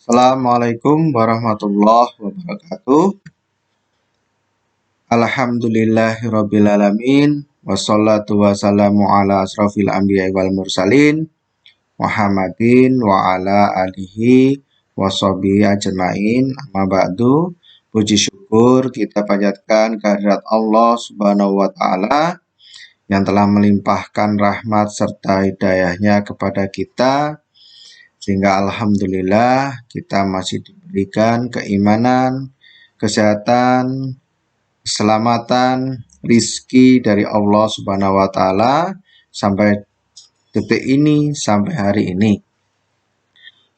Assalamualaikum warahmatullahi wabarakatuh. Alhamdulillahirrabbilalamin. Wassalatu wassalamu ala asrafil anbiya wal mursalin Muhammadin wa ala alihi washabihi ajmain. Amma ba'du. Puji syukur kita panjatkan kehadirat Allah Subhanahu wa taala yang telah melimpahkan rahmat serta hidayahnya kepada kita, sehingga alhamdulillah kita masih diberikan keimanan, kesehatan, keselamatan, rizki dari Allah Subhanahu wa taala sampai detik ini, sampai hari ini.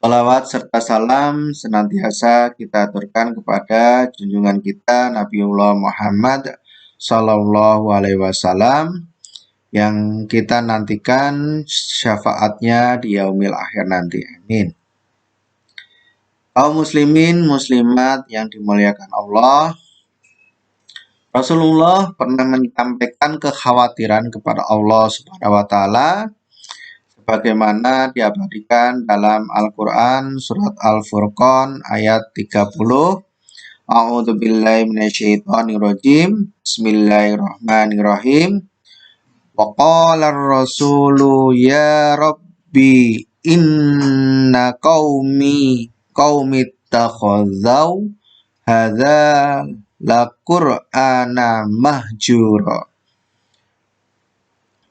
Salawat serta salam senantiasa kita aturkan kepada junjungan kita Nabiullah Muhammad Sallallahu Alaihi Wasallam yang kita nantikan syafaatnya di yaumil akhir nanti. Amin. Kaum muslimin muslimat yang dimuliakan Allah, Rasulullah pernah menyampaikan kekhawatiran kepada Allah Subhanahu wa taala sebagaimana diabadikan dalam Al-Qur'an surat Al-Furqan ayat 30. A'udzubillahi minasyaitonirrajim. Bismillahirrahmanirrahim. Wa qala ar-rasulu ya rabbi inna qaumi ittakhadzaw hadza la qur'ana mahjura.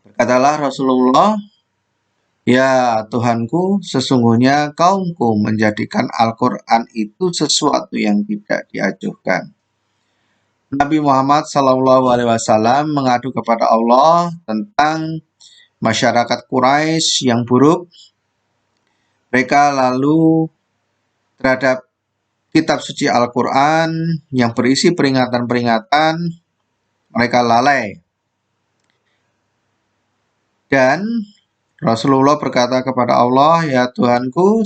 Berkatalah Rasulullah, ya Tuhanku, sesungguhnya kaumku menjadikan Al-Quran itu sesuatu yang tidak diajukan. Nabi Muhammad SAW mengadu kepada Allah tentang masyarakat Quraisy yang buruk. Mereka lalu terhadap kitab suci Al-Quran yang berisi peringatan-peringatan, mereka lalai. Dan Rasulullah berkata kepada Allah, ya Tuhanku,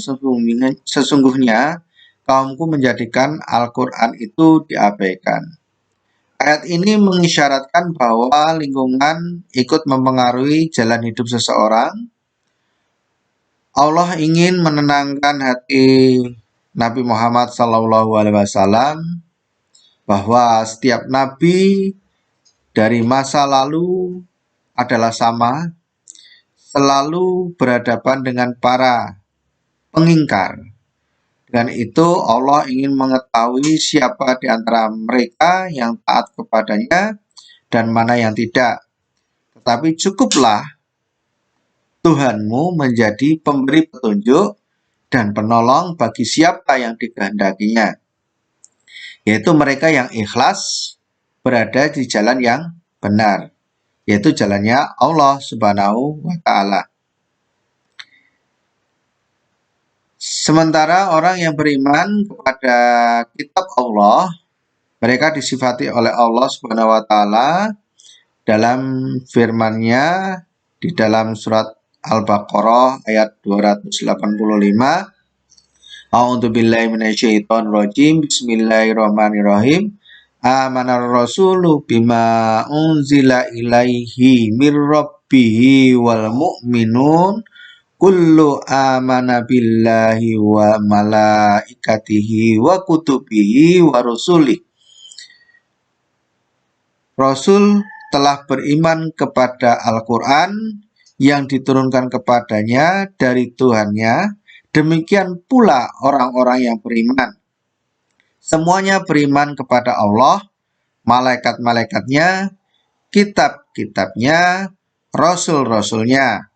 sesungguhnya kaumku menjadikan Al-Quran itu diabaikan. Ayat ini mengisyaratkan bahwa lingkungan ikut mempengaruhi jalan hidup seseorang. Allah ingin menenangkan hati Nabi Muhammad SAW bahwa setiap nabi dari masa lalu adalah sama, selalu berhadapan dengan para pengingkar. Dengan itu Allah ingin mengetahui siapa di antara mereka yang taat kepadanya dan mana yang tidak. Tetapi cukuplah Tuhanmu menjadi pemberi petunjuk dan penolong bagi siapa yang dikehendakinya, yaitu mereka yang ikhlas berada di jalan yang benar, yaitu jalannya Allah Subhanahu wa taala. Sementara orang yang beriman kepada kitab Allah, mereka disifati oleh Allah Subhanahu wa taala dalam firman-Nya di dalam surat Al-Baqarah ayat 285. A'udzubillahi minasyaitonirrajim. Bismillahirrahmanirrahim. Amanar rasulu bima unzila ilaihi mir rabbihi wal mu'minun kullu amana billahi wa malaikatihi wa kutubihi wa rusulih. Rasul telah beriman kepada Al-Quran yang diturunkan kepadanya dari Tuhannya. Demikian pula orang-orang yang beriman. Semuanya beriman kepada Allah, malaikat-malaikatnya, kitab-kitabnya, rasul-rasulnya.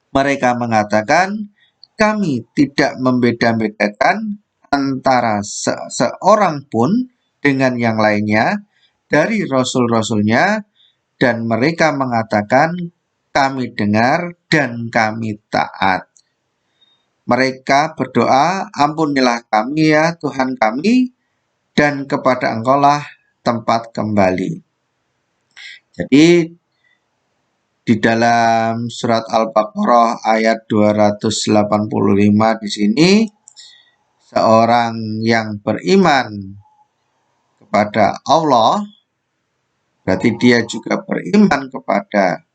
Mereka mengatakan, kami tidak membeda-bedakan antara seorang pun dengan yang lainnya dari rasul-rasulnya, dan mereka mengatakan, kami dengar dan kami taat. Mereka berdoa, ampunilah kami ya Tuhan kami, dan kepada Engkau-lah tempat kembali. Jadi di dalam surat Al-Baqarah ayat 285 di sini, seorang yang beriman kepada Allah, berarti dia juga beriman kepada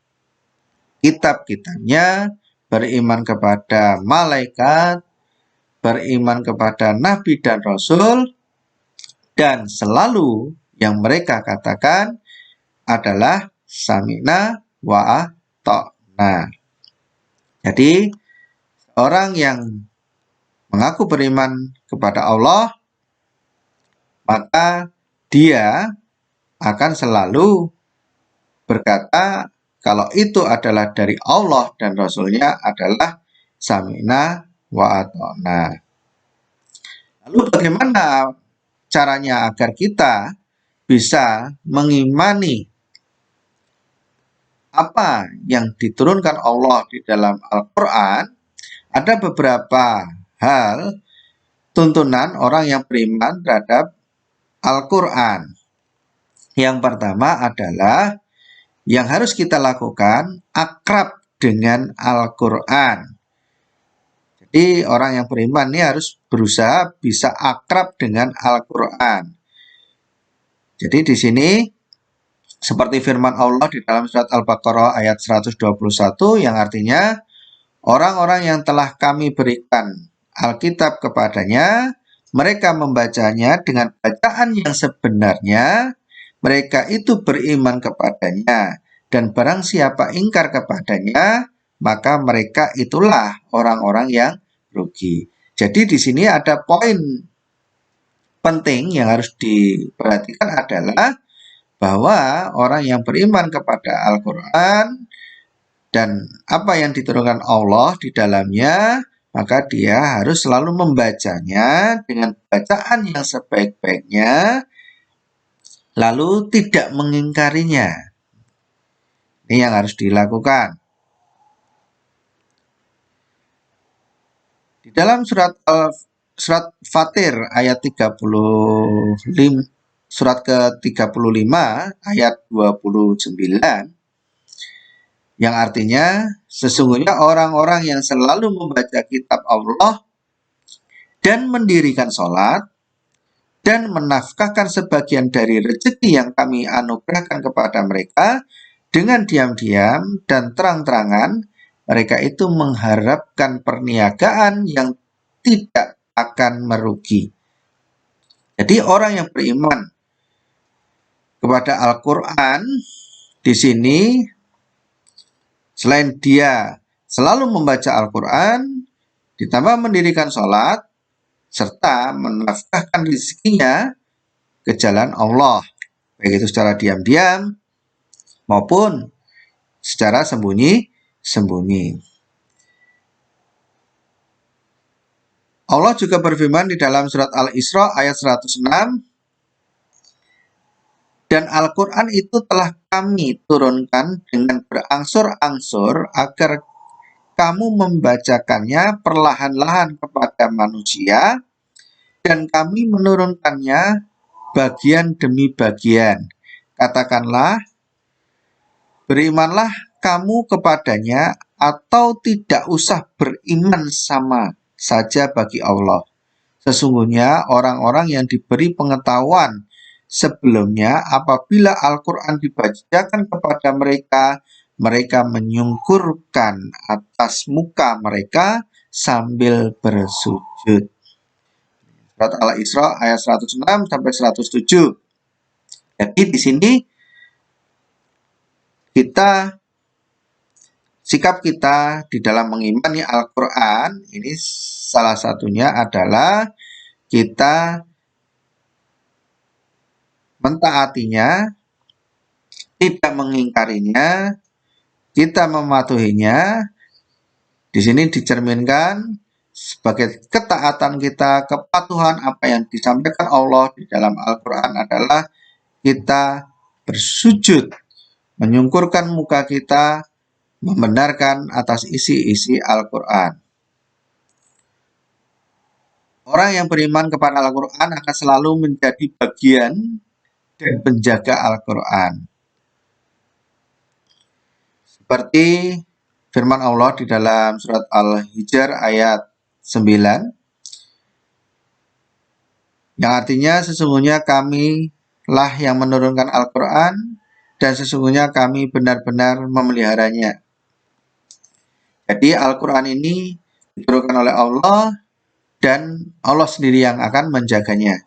kitab-kitabnya, beriman kepada malaikat, beriman kepada Nabi dan Rasul, dan selalu yang mereka katakan adalah sami'na wa ata'na. Jadi orang yang mengaku beriman kepada Allah, maka dia akan selalu berkata kalau itu adalah dari Allah dan Rasulnya adalah sami'na wa ata'na. Lalu bagaimana caranya agar kita bisa mengimani apa yang diturunkan Allah di dalam Al-Quran? Ada beberapa hal tuntunan orang yang beriman terhadap Al-Quran. Yang pertama adalah yang harus kita lakukan akrab dengan Al-Quran. Jadi orang yang beriman ini harus berusaha bisa akrab dengan Al-Quran. Jadi di sini seperti firman Allah di dalam surat Al-Baqarah ayat 121 yang artinya orang-orang yang telah kami berikan Alkitab kepadanya, mereka membacanya dengan bacaan yang sebenarnya, mereka itu beriman kepadanya, dan barang siapa ingkar kepadanya, maka mereka itulah orang-orang yang rugi. Jadi di sini ada poin penting yang harus diperhatikan adalah bahwa orang yang beriman kepada Al-Quran dan apa yang diturunkan Allah di dalamnya, maka dia harus selalu membacanya dengan bacaan yang sebaik-baiknya, lalu tidak mengingkarinya. Ini yang harus dilakukan. Di dalam surat Fatir ayat 35, surat ke-35 ayat 29, yang artinya sesungguhnya orang-orang yang selalu membaca kitab Allah dan mendirikan sholat dan menafkahkan sebagian dari rezeki yang kami anugerahkan kepada mereka dengan diam-diam dan terang-terangan, mereka itu mengharapkan perniagaan yang tidak akan merugi. Jadi orang yang beriman kepada Al-Quran di sini, selain dia selalu membaca Al-Quran, ditambah mendirikan sholat, serta menafkahkan rezekinya ke jalan Allah, baik itu secara diam-diam maupun secara sembunyi-sembunyi. Allah juga berfirman di dalam surat Al-Isra ayat 106, dan Al-Quran itu telah kami turunkan dengan berangsur-angsur agar kamu membacakannya perlahan-lahan kepada manusia, dan kami menurunkannya bagian demi bagian. Katakanlah, berimanlah kamu kepadanya atau tidak usah beriman sama saja bagi Allah. Sesungguhnya orang-orang yang diberi pengetahuan sebelumnya apabila Al-Quran dibacakan kepada mereka, mereka menyungkurkan atas muka mereka sambil bersujud. Surat Al-Isra ayat 106 sampai 107. Jadi di sini sikap kita di dalam mengimani Al-Quran ini salah satunya adalah kita mentaatinya, tidak mengingkarinya, kita mematuhinya. Di sini dicerminkan sebagai ketaatan kita, kepatuhan apa yang disampaikan Allah di dalam Al-Quran adalah kita bersujud, menyungkurkan muka kita, membenarkan atas isi-isi Al-Quran. Orang yang beriman kepada Al-Quran akan selalu menjadi bagian dan penjaga Al-Quran. Seperti firman Allah di dalam surat Al-Hijr ayat 9, yang artinya sesungguhnya kamilah yang menurunkan Al-Quran dan sesungguhnya kami benar-benar memeliharanya. Jadi Al-Quran ini diturunkan oleh Allah dan Allah sendiri yang akan menjaganya.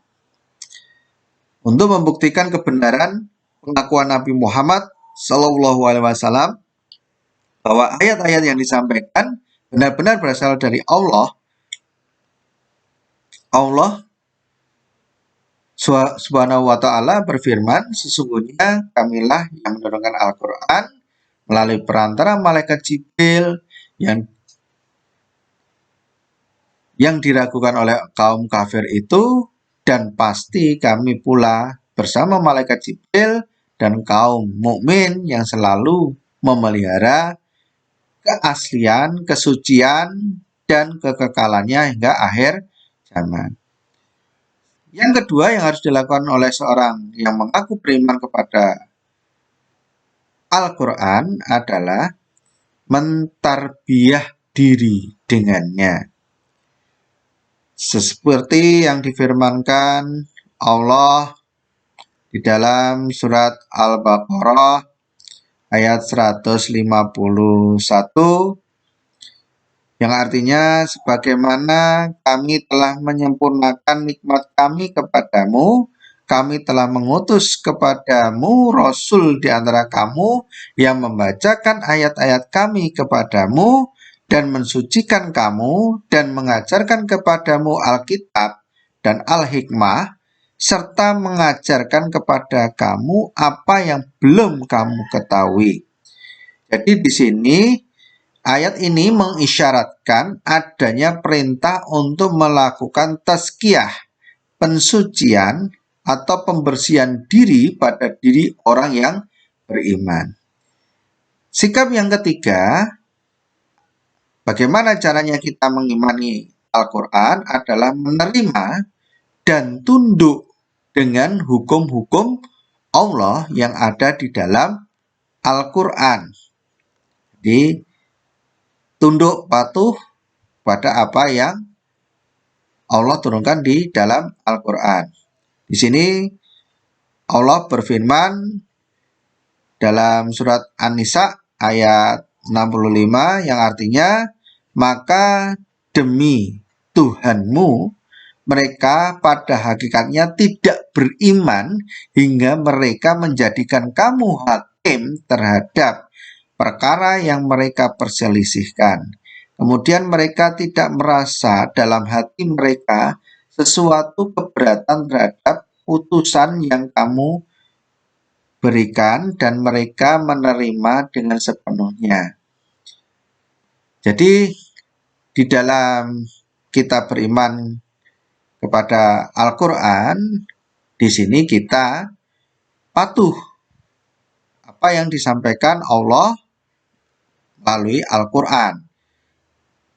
Untuk membuktikan kebenaran pengakuan Nabi Muhammad Shallallahu Alaihi Wasallam bahwa ayat-ayat yang disampaikan benar-benar berasal dari Allah, Allah Subhanahu wa Ta'ala berfirman, sesungguhnya kamilah yang menurunkan Al-Quran melalui perantara malaikat Jibril yang diragukan oleh kaum kafir itu, dan pasti kami pula bersama malaikat Jibril dan kaum mukmin yang selalu memelihara keaslian, kesucian, dan kekekalannya hingga akhir zaman. Yang kedua yang harus dilakukan oleh seorang yang mengaku beriman kepada Al-Quran adalah mentarbiyah diri dengannya. Seperti yang difirmankan Allah di dalam surat Al-Baqarah ayat 151, yang artinya, sebagaimana kami telah menyempurnakan nikmat kami kepadamu, kami telah mengutus kepadamu Rasul di antara kamu yang membacakan ayat-ayat kami kepadamu dan mensucikan kamu dan mengajarkan kepadamu Alkitab dan Al-Hikmah, serta mengajarkan kepada kamu apa yang belum kamu ketahui. Jadi di sini ayat ini mengisyaratkan adanya perintah untuk melakukan tazkiyah, pensucian atau pembersihan diri pada diri orang yang beriman. Sikap yang ketiga, bagaimana caranya kita mengimani Al-Quran adalah menerima dan tunduk dengan hukum-hukum Allah yang ada di dalam Al-Quran. Jadi, tunduk patuh pada apa yang Allah turunkan di dalam Al-Quran. Di sini Allah berfirman dalam surat An-Nisa ayat 65 yang artinya, maka demi Tuhanmu mereka pada hakikatnya tidak beriman hingga mereka menjadikan kamu hakim terhadap perkara yang mereka perselisihkan. Kemudian mereka tidak merasa dalam hati mereka sesuatu keberatan terhadap putusan yang kamu berikan dan mereka menerima dengan sepenuhnya. Jadi di dalam kita beriman kepada Al-Quran, di sini kita patuh apa yang disampaikan Allah melalui Al-Quran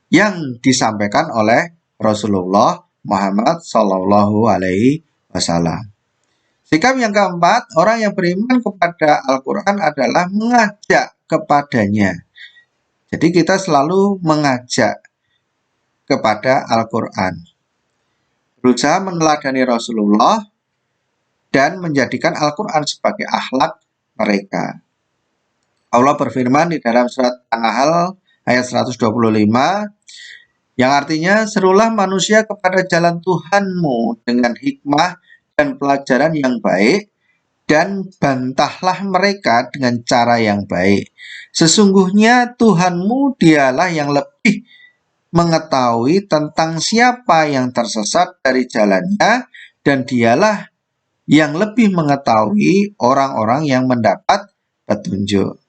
yang disampaikan oleh Rasulullah Muhammad Sallallahu Alaihi Wasallam. Sikap yang keempat, orang yang beriman kepada Al-Quran adalah mengajak kepadanya. Jadi kita selalu mengajak kepada Al-Quran, berusaha meneladani Rasulullah dan menjadikan Al-Quran sebagai akhlak mereka. Allah berfirman di dalam surat An-Nahl ayat 125, yang artinya, serulah manusia kepada jalan Tuhanmu dengan hikmah dan pelajaran yang baik, dan bantahlah mereka dengan cara yang baik. Sesungguhnya Tuhanmu dialah yang lebih mengetahui tentang siapa yang tersesat dari jalannya, dan dialah yang lebih mengetahui orang-orang yang mendapat petunjuk.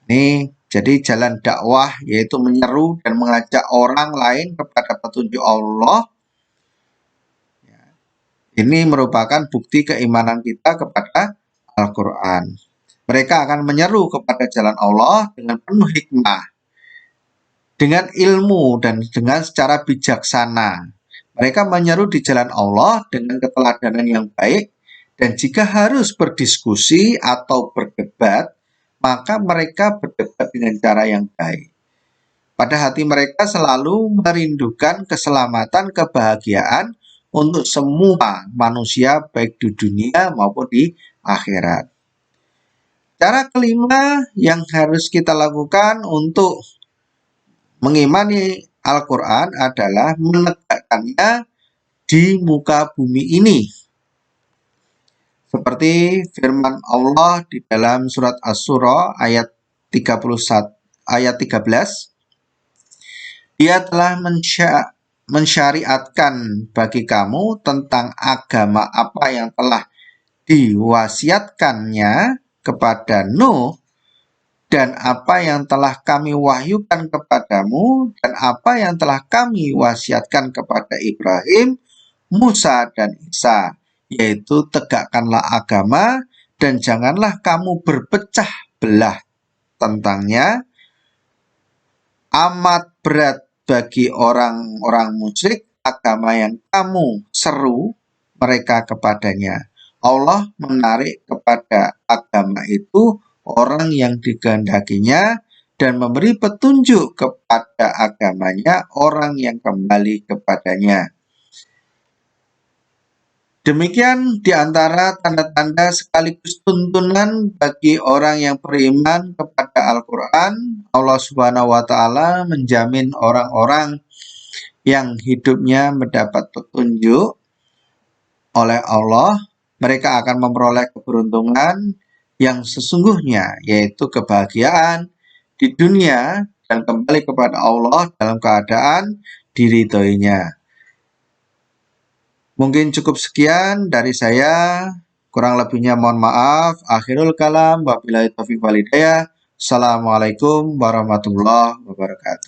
Ini jadi jalan dakwah, yaitu menyeru dan mengajak orang lain kepada petunjuk Allah. Ini merupakan bukti keimanan kita kepada Al-Quran. Mereka akan menyeru kepada jalan Allah dengan penuh hikmah, dengan ilmu dan dengan secara bijaksana. Mereka menyeru di jalan Allah dengan keteladanan yang baik, dan jika harus berdiskusi atau berdebat, maka mereka berdebat dengan cara yang baik. Pada hati mereka selalu merindukan keselamatan, kebahagiaan untuk semua manusia, baik di dunia maupun di akhirat. Cara kelima yang harus kita lakukan untuk mengimani Al-Quran adalah menegakkannya di muka bumi ini. Seperti firman Allah di dalam surat Asy-Syura ayat 13, Dia telah mensyariatkan bagi kamu tentang agama apa yang telah diwasiatkannya kepada Nuh dan apa yang telah kami wahyukan kepadamu dan apa yang telah kami wasiatkan kepada Ibrahim, Musa, dan Isa, yaitu tegakkanlah agama dan janganlah kamu berpecah belah tentangnya. Amat berat bagi orang-orang musyrik agama yang kamu seru mereka kepadanya. Allah menarik kepada agama itu orang yang dikehendakinya dan memberi petunjuk kepada agamanya orang yang kembali kepadanya. Demikian di antara tanda-tanda sekaligus tuntunan bagi orang yang beriman kepada Al-Quran. Allah Subhanahu wa Ta'ala menjamin orang-orang yang hidupnya mendapat petunjuk oleh Allah, mereka akan memperoleh keberuntungan yang sesungguhnya, yaitu kebahagiaan di dunia dan kembali kepada Allah dalam keadaan diridhoinya. Mungkin cukup sekian dari saya. Kurang lebihnya mohon maaf. Akhirul kalam. Wabillahi taufiq wal hidayah. Assalamualaikum warahmatullahi wabarakatuh.